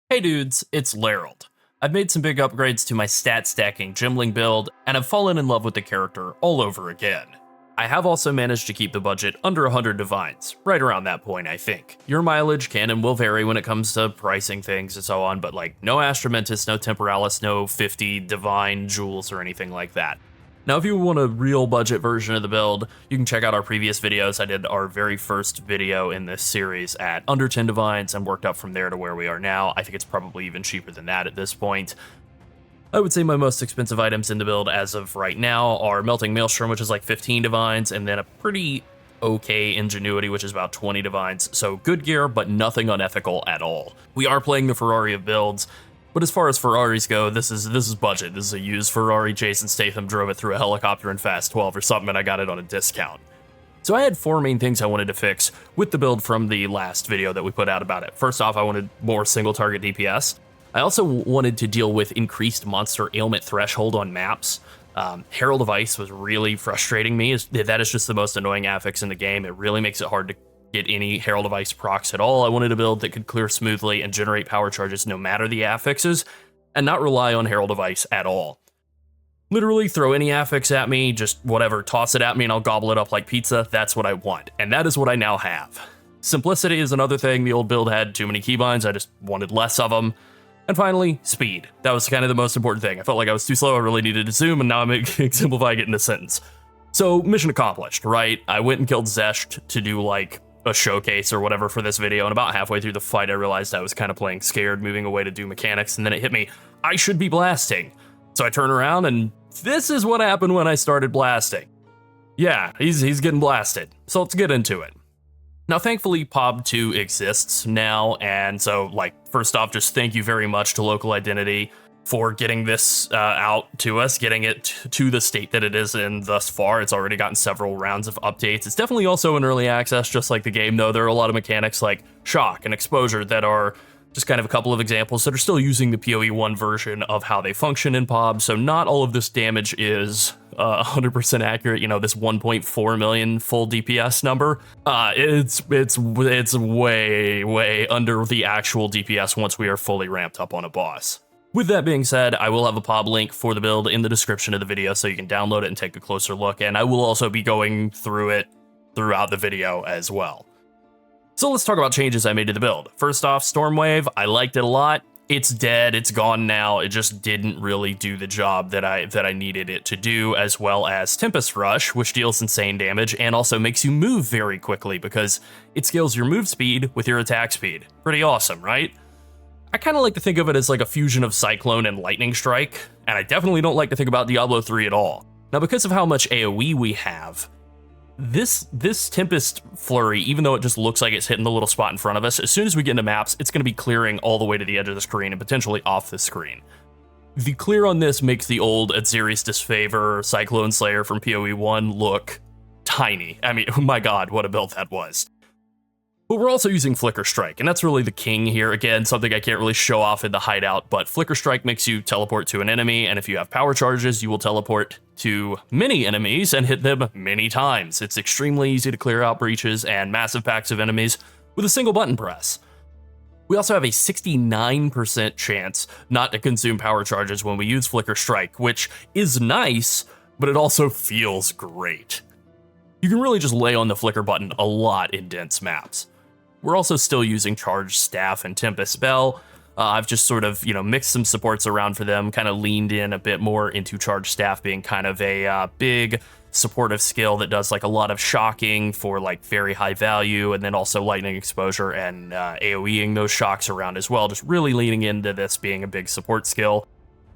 Hey dudes, it's Lerald. I've made some big upgrades to my Stat-Stacking Gemling build, and have fallen in love with the character all over again. I have also managed to keep the budget under 100 divines, right around that point I think. Your mileage can and will vary when it comes to pricing things and so on, but like no Astromentus, no Temporalis, no 50 divine jewels or anything like that. Now, if you want a real budget version of the build, you can check out our previous videos. I did our very first video in this series at under 10 divines and worked up from there to where we are now. I think it's probably even cheaper than that at this point. I would say my most expensive items in the build as of right now are Melting Maelstrom, which is like 15 divines, and then a pretty okay Ingenuity, which is about 20 divines. So good gear, but nothing unethical at all. We are playing the Ferrari of builds. But as far as Ferraris go, this is budget. This is a used Ferrari. Jason Statham drove it through a helicopter in Fast 12 or something, and I got it on a discount. So I had four main things I wanted to fix with the build from the last video that we put out about it. First off, I wanted more single target DPS. I also wanted to deal with increased monster ailment threshold on maps. Herald of Ice was really frustrating me. That is just the most annoying affix in the game. It really makes it hard to get any Herald of Ice procs at all. I wanted a build that could clear smoothly and generate power charges no matter the affixes, and not rely on Herald of Ice at all. Literally throw any affix at me, just whatever, toss it at me and I'll gobble it up like pizza. That's what I want, and that is what I now have. Simplicity is another thing. The old build had too many keybinds, I just wanted less of them. And finally, speed. That was kind of the most important thing. I felt like I was too slow, I really needed to zoom, and now I'm exemplifying it in a sentence. So, mission accomplished, right? I went and killed Zesht to do like a showcase or whatever for this video, and about halfway through the fight I realized I was kind of playing scared, moving away to do mechanics, and then it hit me, I should be blasting. So I turn around and this is what happened when I started blasting. Yeah, he's getting blasted, so let's get into it. Now thankfully PoB 2 exists now, and so like first off, just thank you very much to Local Identity for getting this out to us, getting it to the state that it is in thus far. It's already gotten several rounds of updates. It's definitely also in early access, just like the game, though. There are a lot of mechanics like shock and exposure that are just kind of a couple of examples that are still using the PoE 1 version of how they function in PoB, so not all of this damage is 100% accurate. You know, this 1.4 million full DPS number, it's way under the actual DPS once we are fully ramped up on a boss. With that being said, I will have a PoB link for the build in the description of the video so you can download it and take a closer look, and I will also be going through it throughout the video as well. So let's talk about changes I made to the build. First off, Stormwave, I liked it a lot. It's dead, it's gone now, it just didn't really do the job that I needed it to do, as well as Tempest Rush, which deals insane damage and also makes you move very quickly because it scales your move speed with your attack speed. Pretty awesome, right? I kind of like to think of it as like a fusion of Cyclone and Lightning Strike, and I definitely don't like to think about Diablo 3 at all. Now, because of how much AoE we have, this Tempest Flurry, even though it just looks like it's hitting the little spot in front of us, as soon as we get into maps, it's going to be clearing all the way to the edge of the screen and potentially off the screen. The clear on this makes the old Adziri's Disfavor Cyclone Slayer from PoE 1 look tiny. I mean, oh my god, what a build that was. But we're also using Flicker Strike, and that's really the king here. Again, something I can't really show off in the hideout, but Flicker Strike makes you teleport to an enemy, and if you have power charges, you will teleport to many enemies and hit them many times. It's extremely easy to clear out breaches and massive packs of enemies with a single button press. We also have a 69% chance not to consume power charges when we use Flicker Strike, which is nice, but it also feels great. You can really just lay on the flicker button a lot in dense maps. We're also still using Charge Staff and Tempest Spell. I've just sort of, mixed some supports around for them, kind of leaned in a bit more into Charge Staff being kind of a big supportive skill that does like a lot of shocking for like very high value, and then also lightning exposure and AoEing those shocks around as well, just really leaning into this being a big support skill.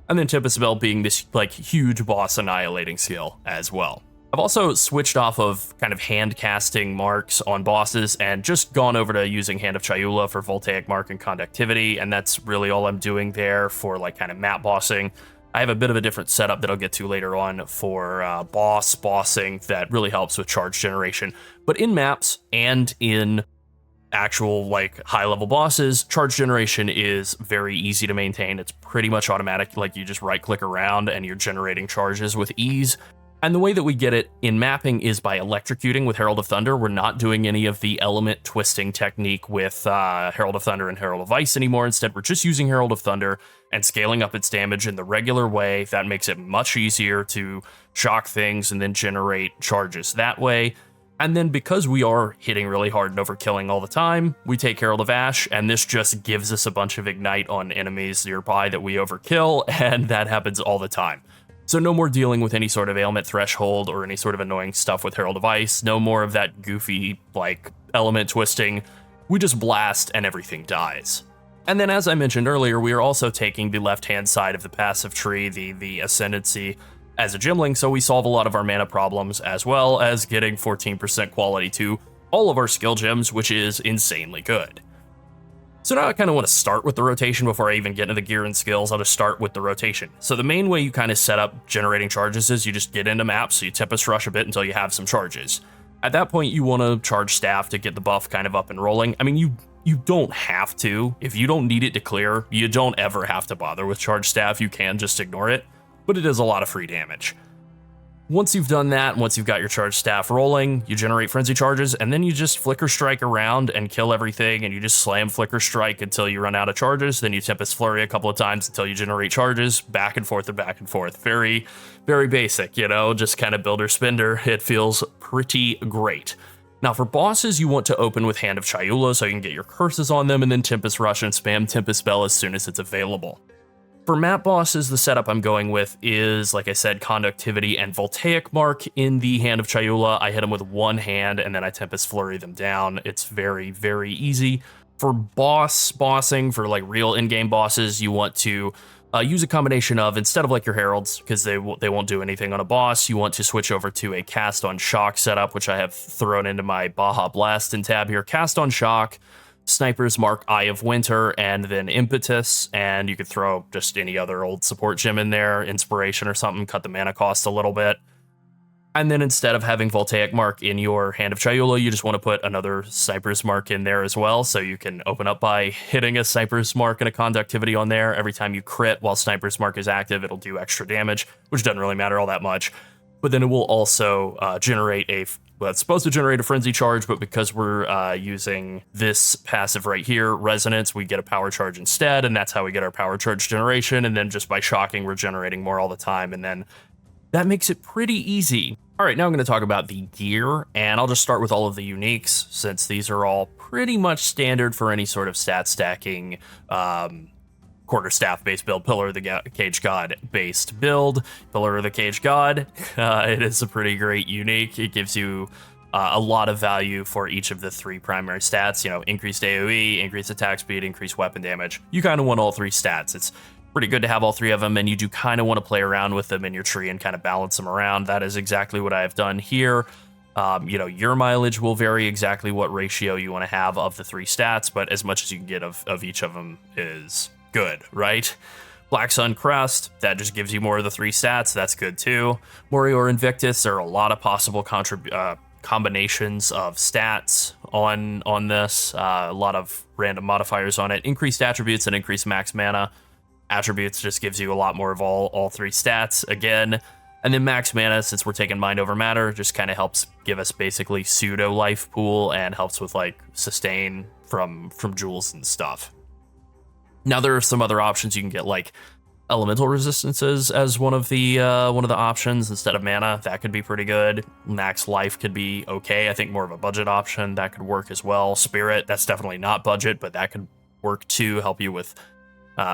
And then Tempest Spell being this like huge boss annihilating skill as well. I've also switched off of kind of hand casting marks on bosses and just gone over to using Hand of Chayula for Voltaic Mark and Conductivity, and that's really all I'm doing there for like kind of map bossing. I have a bit of a different setup that I'll get to later on for bossing that really helps with charge generation. But in maps and in actual like high level bosses, charge generation is very easy to maintain. It's pretty much automatic, like you just right click around and you're generating charges with ease. And the way that we get it in mapping is by electrocuting with Herald of Thunder. We're not doing any of the element twisting technique with Herald of Thunder and Herald of Ice anymore. Instead, we're just using Herald of Thunder and scaling up its damage in the regular way. That makes it much easier to shock things and then generate charges that way. And then because we are hitting really hard and overkilling all the time, we take Herald of Ash, and this just gives us a bunch of Ignite on enemies nearby that we overkill, and that happens all the time. So no more dealing with any sort of ailment threshold or any sort of annoying stuff with Herald of Ice. No more of that goofy, like, element twisting. We just blast and everything dies. And then, as I mentioned earlier, we are also taking the left-hand side of the passive tree, the Ascendancy, as a Gemling, so we solve a lot of our mana problems, as well as getting 14% quality to all of our skill gems, which is insanely good. So now I kind of want to start with the rotation before I even get into the gear and skills. I'll just start with the rotation. So the main way you kind of set up generating charges is you just get into maps, so you Tempest Rush a bit until you have some charges. At that point, you want to charge Staff to get the buff kind of up and rolling. I mean, you don't have to. If you don't need it to clear, you don't ever have to bother with charge Staff. You can just ignore it, but it is a lot of free damage. Once you've done that, once you've got your charge staff rolling, you generate frenzy charges, and then you just flicker strike around and kill everything, and you just slam flicker strike until you run out of charges. Then you Tempest Flurry a couple of times until you generate charges, back and forth and back and forth. Very, very basic, you know, just kind of builder spender. It feels pretty great. Now for bosses, you want to open with Hand of Chayula so you can get your curses on them, and then Tempest Rush and spam Tempest Spell as soon as it's available. For map bosses, the setup I'm going with is, like I said, Conductivity and Voltaic Mark in the Hand of Chayula. I hit them with one hand, and then I Tempest Flurry them down. It's very, very easy. For bossing, for like real in-game bosses, you want to use a combination of, instead of like your Heralds, because they won't do anything on a boss, you want to switch over to a Cast on Shock setup, which I have thrown into my Baja Blastin tab here. Cast on Shock, Sniper's Mark, Eye of Winter, and then Impetus, and you could throw just any other old support gem in there, Inspiration or something, cut the mana cost a little bit. And then instead of having Voltaic Mark in your Hand of Chayula, you just want to put another Sniper's Mark in there as well, so you can open up by hitting a Sniper's Mark and a Conductivity on there. Every time you crit while Sniper's Mark is active, it'll do extra damage, which doesn't really matter all that much. But then it will also generate it's supposed to generate a frenzy charge, but because we're using this passive right here, Resonance, we get a power charge instead, and that's how we get our power charge generation. And then just by shocking, we're generating more all the time, and then that makes it pretty easy. All right, now I'm going to talk about the gear, and I'll just start with all of the uniques, since these are all pretty much standard for any sort of stat stacking quarterstaff based build, Pillar of the Cage God based build. Pillar of the Cage God, it is a pretty great unique. It gives you a lot of value for each of the three primary stats, you know, increased AoE, increased attack speed, increased weapon damage. You kind of want all three stats. It's pretty good to have all three of them, and you do kind of want to play around with them in your tree and kind of balance them around. That is exactly what I have done here. You know, your mileage will vary exactly what ratio you want to have of the three stats, but as much as you can get of each of them is good, right? Black Sun Crest, that just gives you more of the three stats. That's good too. Morior Invictus, there are a lot of possible combinations of stats on this. A lot of random modifiers on it. Increased attributes and increased max mana. Attributes just gives you a lot more of all three stats again. And then max mana, since we're taking Mind Over Matter, just kind of helps give us basically pseudo life pool and helps with like sustain from jewels and stuff. Now there are some other options. You can get like elemental resistances as one of the options instead of mana. That could be pretty good. Max life could be okay. I think more of a budget option that could work as well. Spirit, that's definitely not budget, but that could work too. Help you with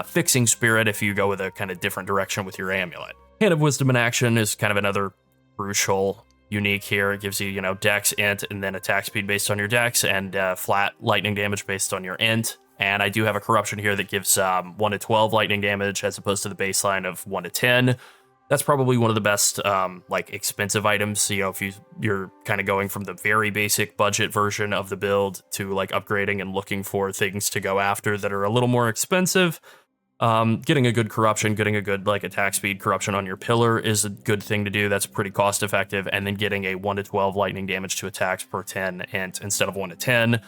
fixing spirit if you go with a kind of different direction with your amulet. Hand of Wisdom in action is kind of another crucial unique here. It gives you, you know, dex, int, and then attack speed based on your dex, and flat lightning damage based on your int. And I do have a corruption here that gives 1 to 12 lightning damage as opposed to the baseline of 1 to 10. That's probably one of the best like expensive items. You know, if you're kind of going from the very basic budget version of the build to like upgrading and looking for things to go after that are a little more expensive, getting a good corruption, getting a good like attack speed corruption on your pillar is a good thing to do. That's pretty cost effective. And then getting a 1 to 12 lightning damage to attacks per 10 int instead of 1 to 10.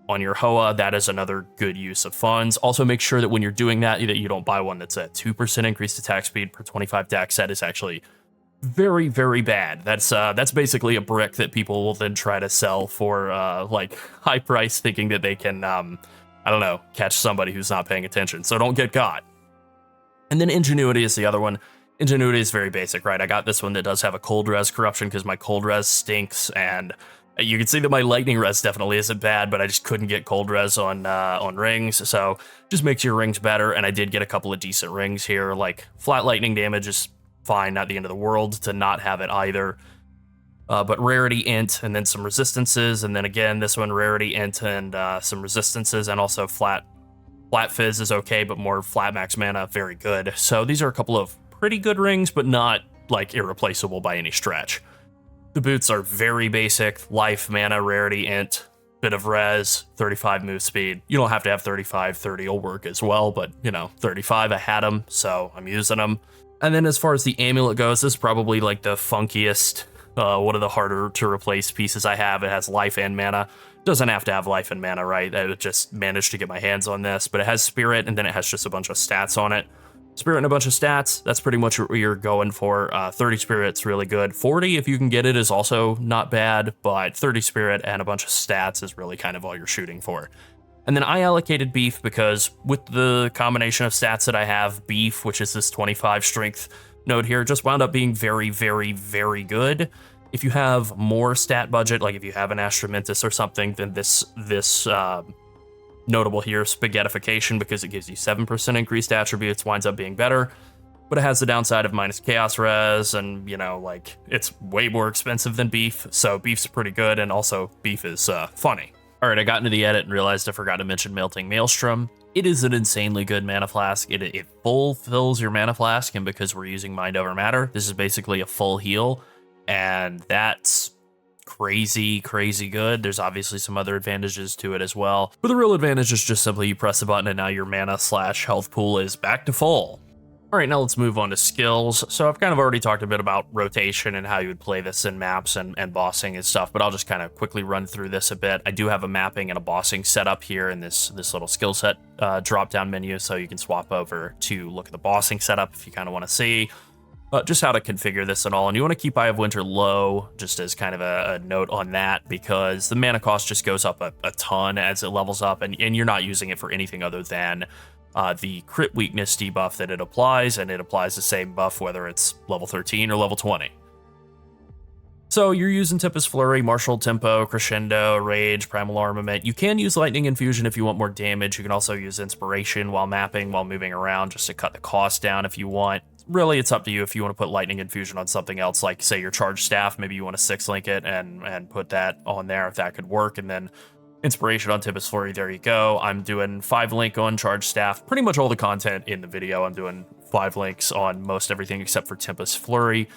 On your Hoa, that is another good use of funds. Also, make sure that when you're doing that you don't buy one that's at 2% increased attack speed per 25 dex. That is actually very, very bad. That's basically a brick that people will then try to sell for like high price, thinking that they can I don't know, catch somebody who's not paying attention. So don't get caught. And then Ingenuity is the other one. Ingenuity is very basic, right? I got this one that does have a cold res corruption because my cold res stinks, and you can see that my lightning res definitely isn't bad, but I just couldn't get cold res on rings, so just makes your rings better. And I did get a couple of decent rings here. Like flat lightning damage is fine, not the end of the world to not have it either. But rarity int and then some resistances, and then again this one rarity int and some resistances, and also flat fizz is okay, but more flat max mana, very good. So these are a couple of pretty good rings, but not like irreplaceable by any stretch. The boots are very basic: life, mana, rarity int, bit of res, 35 move speed. You don't have to have 35, 30 will work as well, but you know, 35, I had them, so I'm using them. And then as far as the amulet goes, this is probably like the funkiest, one of the harder to replace pieces I have. It has life and mana. Doesn't have to have life and mana, right? I just managed to get my hands on this, but it has spirit, and then it has just a bunch of stats on it. Spirit and a bunch of stats, that's pretty much what you're going for. 30 spirit's really good. 40, if you can get it, is also not bad, but 30 spirit and a bunch of stats is really kind of all you're shooting for. And then I allocated beef because with the combination of stats that I have, beef, which is this 25 strength node here, just wound up being very, very, very good. If you have more stat budget, like if you have an Ascendancy or something, then this notable here, Spaghettification, because it gives you 7% increased attributes, winds up being better. But it has the downside of minus chaos res, and you know, like it's way more expensive than beef, so beef's pretty good, and also beef is funny. All right, I got into the edit and realized I forgot to mention Melting Maelstrom. It is an insanely good mana flask. It fulfills your mana flask, and because we're using Mind Over Matter, this is basically a full heal, and that's crazy, crazy good. There's obviously some other advantages to it as well, but the real advantage is just simply you press the button and now your mana / health pool is back to full. All right, now let's move on to skills. So I've kind of already talked a bit about rotation and how you would play this in maps and bossing and stuff, but I'll just kind of quickly run through this a bit. I do have a mapping and a bossing setup here in this little skill set drop-down menu, so you can swap over to look at the bossing setup if you kind of want to see just how to configure this and all. And you want to keep Eye of Winter low, just as kind of a note on that, because the mana cost just goes up a ton as it levels up, and you're not using it for anything other than the crit weakness debuff that it applies, and it applies the same buff whether it's level 13 or level 20. So you're using Tempest Flurry, Martial Tempo, Crescendo, Rage, Primal Armament. You can use Lightning Infusion if you want more damage. You can also use Inspiration while mapping, while moving around, just to cut the cost down if you want. Really, it's up to you if you want to put Lightning Infusion on something else, like say your Charged Staff. Maybe you want to 6-link it and put that on there if that could work, and then Inspiration on Tempest Flurry, there you go. I'm doing 5-link on Charged Staff. Pretty much all the content in the video, I'm doing 5 links on most everything except for Tempest Flurry.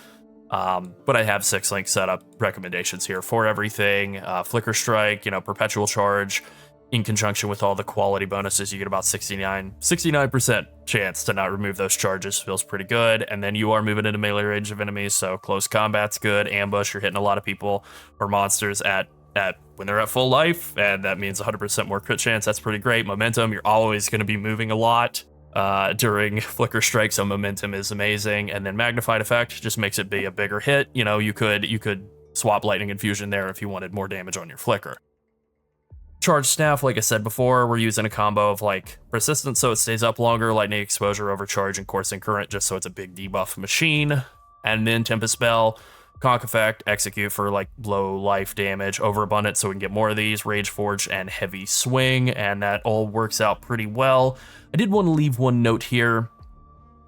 But I have 6-link setup recommendations here for everything. Flicker Strike, you know, Perpetual Charge, in conjunction with all the quality bonuses, you get about 69% chance to not remove those charges. Feels pretty good. And then you are moving into melee range of enemies, so close combat's good. Ambush, you're hitting a lot of people or monsters at when they're at full life, and that means 100% more crit chance. That's pretty great. Momentum, you're always going to be moving a lot during Flicker Strike, so momentum is amazing. And then Magnified Effect just makes it be a bigger hit. You know, you could swap Lightning Infusion there if you wanted more damage on your Flicker. Charged Staff, like I said before, we're using a combo of like Persistence so it stays up longer, Lightning Exposure, Overcharge, and Coursing Current just so it's a big debuff machine. And then Tempest Spell, Conk Effect, Execute for like low life damage, Overabundance so we can get more of these, Rage Forge, and Heavy Swing, and that all works out pretty well. I did want to leave one note here.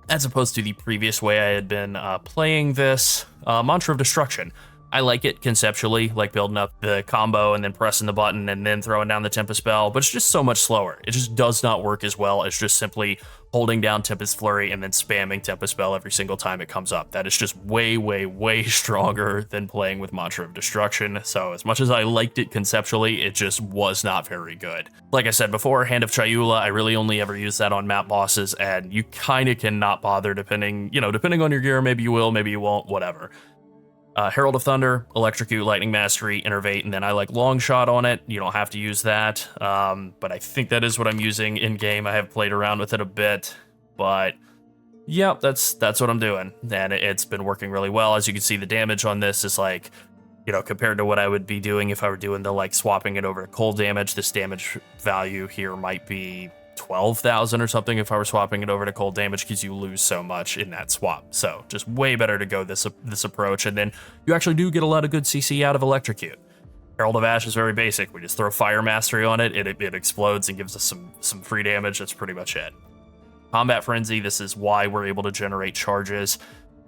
As opposed to the previous way I had been playing this, Mantra of Destruction. I like it conceptually, like building up the combo and then pressing the button and then throwing down the Tempest Spell, but it's just so much slower. It just does not work as well as just simply holding down Tempest Flurry and then spamming Tempest Spell every single time it comes up. That is just way, way, way stronger than playing with Mantra of Destruction. So as much as I liked it conceptually, it just was not very good. Like I said before, Hand of Chayula, I really only ever use that on map bosses, and you kind of cannot bother depending on your gear. Maybe you will, maybe you won't, whatever. Herald of Thunder, Electrocute, Lightning Mastery, Innervate, and then I like Long Shot on it. You don't have to use that, but I think that is what I'm using in-game. I have played around with it a bit, but Yep, that's what I'm doing, and it's been working really well. As you can see, the damage on this is like, compared to what I would be doing if I were doing the like swapping it over to cold damage, this damage value here might be 12,000 or something if I were swapping it over to cold damage, because you lose so much in that swap. So just way better to go this approach, and then you actually do get a lot of good CC out of Electrocute. Herald of Ash is very basic. We just throw Fire Mastery on it, it explodes and gives us some free damage. That's pretty much it. Combat Frenzy, this is why we're able to generate charges.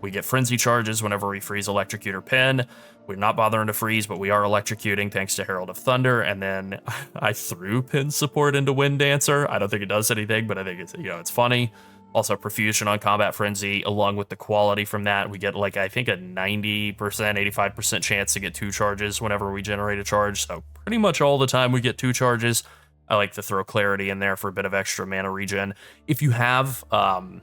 We get Frenzy charges whenever we freeze Electrocute or Pin. We're not bothering to freeze, but we are electrocuting thanks to Herald of Thunder. And then I threw Pin support into Wind Dancer. I don't think it does anything, but I think it's funny. Also, Profusion on Combat Frenzy, along with the quality from that, we get like, I think a 90%, 85% chance to get 2 charges whenever we generate a charge. So pretty much all the time we get 2 charges. I like to throw Clarity in there for a bit of extra mana regen. If you have an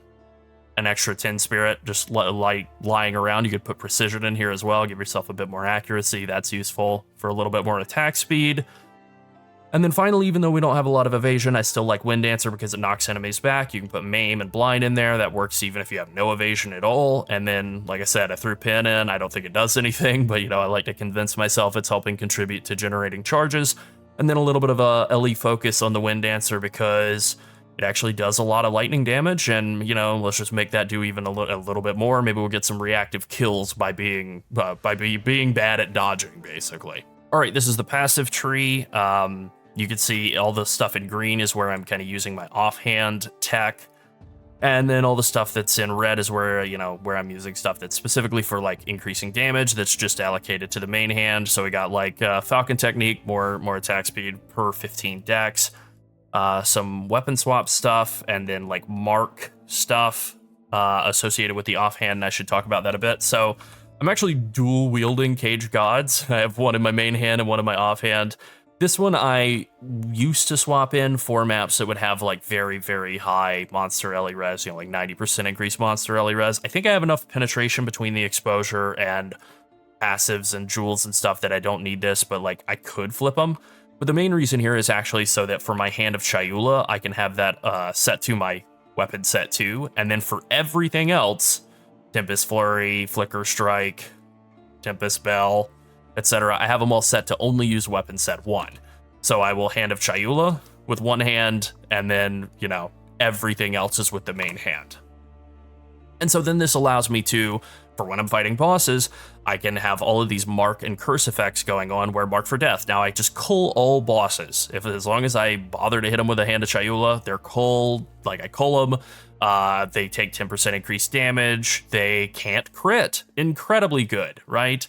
extra 10 Spirit just lying around, you could put Precision in here as well, give yourself a bit more accuracy. That's useful for a little bit more attack speed. And then finally, even though we don't have a lot of evasion, I still like Wind Dancer because it knocks enemies back. You can put Maim and Blind in there. That works even if you have no evasion at all. And then, like I said, I threw Pin in. I don't think it does anything, but I like to convince myself it's helping contribute to generating charges. And then a little bit of a LE focus on the Wind Dancer because it actually does a lot of lightning damage, and let's just make that do even a little bit more. Maybe we'll get some reactive kills by being bad at dodging, basically. All right, this is the passive tree. You can see all the stuff in green is where I'm kind of using my offhand tech, and then all the stuff that's in red is where where I'm using stuff that's specifically for like increasing damage. That's just allocated to the main hand. So we got like Falcon Technique, more attack speed per 15 dex. Some weapon swap stuff, and then like mark stuff associated with the offhand, and I should talk about that a bit. So I'm actually dual wielding Cage Gods. I have one in my main hand and one in my offhand. This one I used to swap in for maps that would have like very, very high monster LE res, like 90% increased monster LE res. I think I have enough penetration between the exposure and passives and jewels and stuff that I don't need this, but like I could flip them. But the main reason here is actually so that for my Hand of Chayula, I can have that set to my weapon set 2. And then for everything else, Tempest Flurry, Flicker Strike, Tempest Bell, etc., I have them all set to only use weapon set 1. So I will Hand of Chayula with one hand, and then, everything else is with the main hand. And so then this allows me to, for when I'm fighting bosses, I can have all of these mark and curse effects going on where mark for death. Now I just cull all bosses. As long as I bother to hit them with a Hand of Chayula, they're culled, like I cull them. They take 10% increased damage. They can't crit. Incredibly good, right?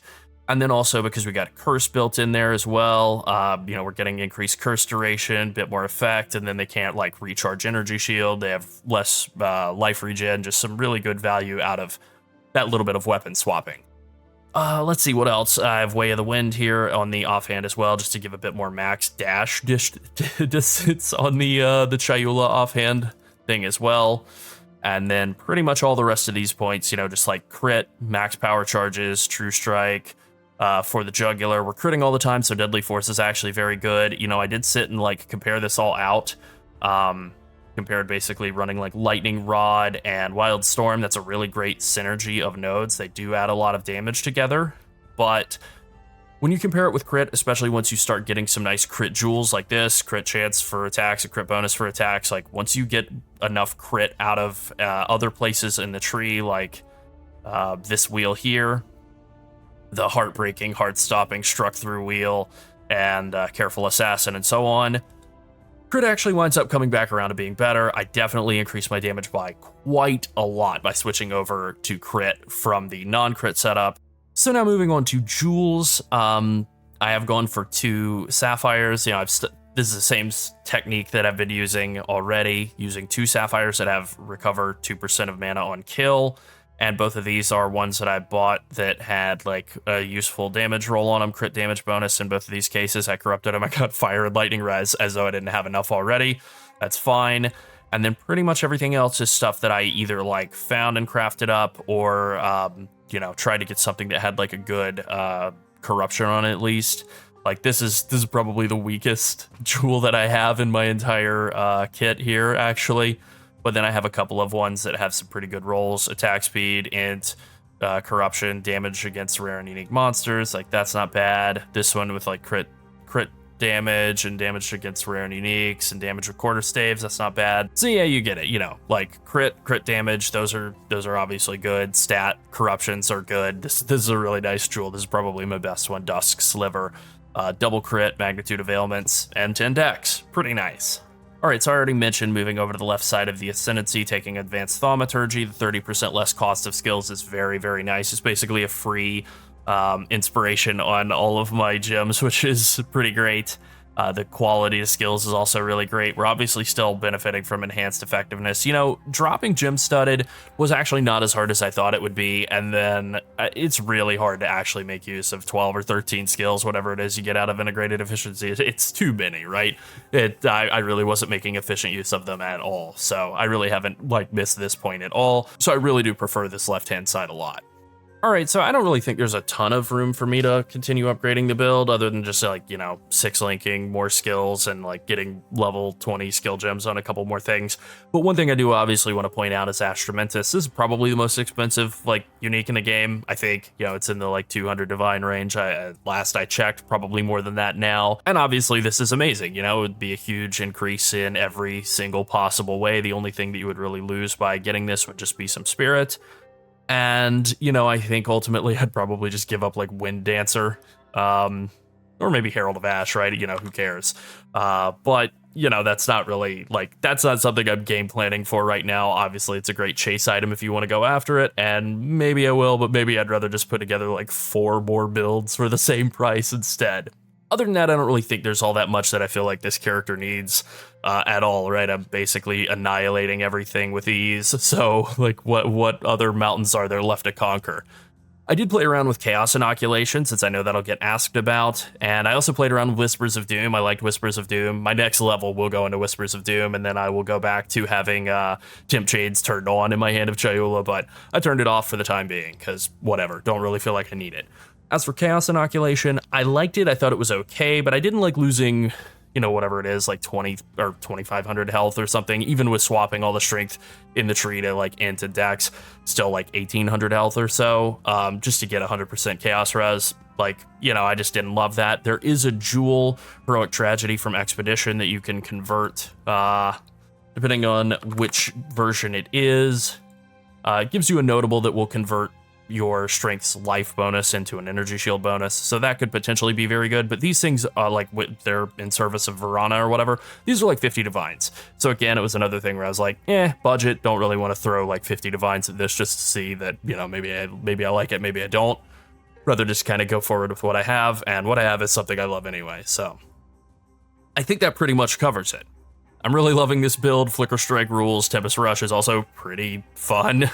And then also because we got curse built in there as well, we're getting increased curse duration, bit more effect, and then they can't like recharge energy shield. They have less life regen, just some really good value out of that little bit of weapon swapping. Let's see what else. I have Way of the Wind here on the offhand as well, just to give a bit more max dash distance on the Chayula offhand thing as well. And then pretty much all the rest of these points, just like crit, max power charges, true strike. For the jugular, we're critting all the time, so Deadly Force is actually very good. I did sit and like compare this all out. Compared basically running like Lightning Rod and Wild Storm. That's a really great synergy of nodes. They do add a lot of damage together, but when you compare it with crit, especially once you start getting some nice crit jewels like this, crit chance for attacks, a crit bonus for attacks, like once you get enough crit out of other places in the tree, like this wheel here, the heartbreaking, heart-stopping, struck through wheel, and careful assassin, and so on, crit actually winds up coming back around to being better. I definitely increased my damage by quite a lot by switching over to crit from the non-crit setup. So now moving on to jewels, I have gone for 2 sapphires. This is the same technique that I've been using already, using 2 sapphires that have recover 2% of mana on kill. And both of these are ones that I bought that had like a useful damage roll on them, crit damage bonus. In both of these cases, I corrupted them. I got fire and lightning res as though I didn't have enough already. That's fine. And then pretty much everything else is stuff that I either like found and crafted up or, tried to get something that had like a good corruption on it at least. Like this is probably the weakest jewel that I have in my entire kit here, actually. But then I have a couple of ones that have some pretty good rolls: attack speed, int, corruption, damage against rare and unique monsters. Like, that's not bad. This one with like crit damage and damage against rare and uniques and damage with quarter staves, that's not bad. So yeah, you get it, you know, like crit damage, those are obviously good. Stat corruptions are good. This is a really nice jewel. This is probably my best one. Dusk Sliver, double crit, magnitude of ailments, and 10 dex. Pretty nice. All right, so I already mentioned moving over to the left side of the Ascendancy, taking Advanced Thaumaturgy. The 30% less cost of skills is very, very nice. It's basically a free inspiration on all of my gems, which is pretty great. The quality of skills is also really great. We're obviously still benefiting from enhanced effectiveness. You know, dropping gem studded was actually not as hard as I thought it would be, and then it's really hard to actually make use of 12 or 13 skills, whatever it is you get out of integrated efficiency. It's too many, right? I really wasn't making efficient use of them at all, so I really haven't like missed this point at all. So I really do prefer this left-hand side a lot. All right, so I don't really think there's a ton of room for me to continue upgrading the build other than just like, you know, 6-linking more skills and like getting level 20 skill gems on a couple more things. But one thing I do obviously want to point out is Ascendancy. This is probably the most expensive like unique in the game. I think, you know, it's in the like 200 divine range. Last I checked, probably more than that now. And obviously this is amazing. You know, it would be a huge increase in every single possible way. The only thing that you would really lose by getting this would just be some spirit. And, you know, I think ultimately I'd probably just give up like Wind Dancer, or maybe Herald of Ash, right? You know, who cares? But, you know, that's not really like, that's not something I'm game planning for right now. Obviously, it's a great chase item if you want to go after it, and maybe I will, but maybe I'd rather just put together like 4 more builds for the same price instead. Other than that, I don't really think there's all that much that I feel like this character needs at all, right? I'm basically annihilating everything with ease, so like what other mountains are there left to conquer? I did play around with Chaos Inoculation, since I know that'll get asked about, and I also played around with Whispers of Doom. I liked Whispers of Doom. My next level will go into Whispers of Doom, and then I will go back to having Temp Shades turned on in my Hand of Chayula, but I turned it off for the time being, because whatever, don't really feel like I need it. As for Chaos Inoculation, I liked it. I thought it was okay, but I didn't like losing, you know, whatever it is, like 20 or 2,500 health or something, even with swapping all the strength in the tree to like into dex, still like 1,800 health or so, just to get 100% chaos res. Like, you know, I just didn't love that. There is a jewel, Heroic Tragedy from Expedition, that you can convert, depending on which version it is. It gives you a notable that will convert your strength's life bonus into an energy shield bonus, so that could potentially be very good. But these things are like, they're in service of Verana or whatever, these are like 50 divines. So again, it was another thing where I was like, budget, don't really want to throw like 50 divines at this just to see that, you know, maybe I like it, maybe I don't. Rather just kind of go forward with what I have, and what I have is something I love anyway. So I think that pretty much covers it. I'm really loving this build. Flicker Strike rules. Tempest Rush is also pretty fun.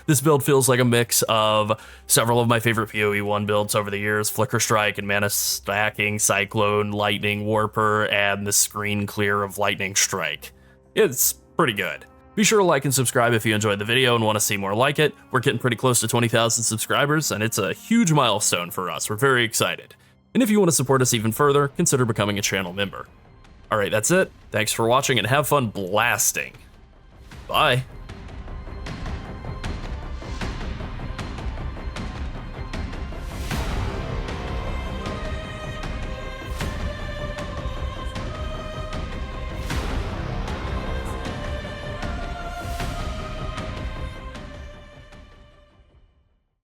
This build feels like a mix of several of my favorite PoE 1 builds over the years: Flicker Strike and Mana Stacking, Cyclone, Lightning Warper, and the Screen Clear of Lightning Strike. It's pretty good. Be sure to like and subscribe if you enjoyed the video and want to see more like it. We're getting pretty close to 20,000 subscribers, and it's a huge milestone for us. We're very excited. And if you want to support us even further, consider becoming a channel member. All right, that's it. Thanks for watching and have fun blasting. Bye.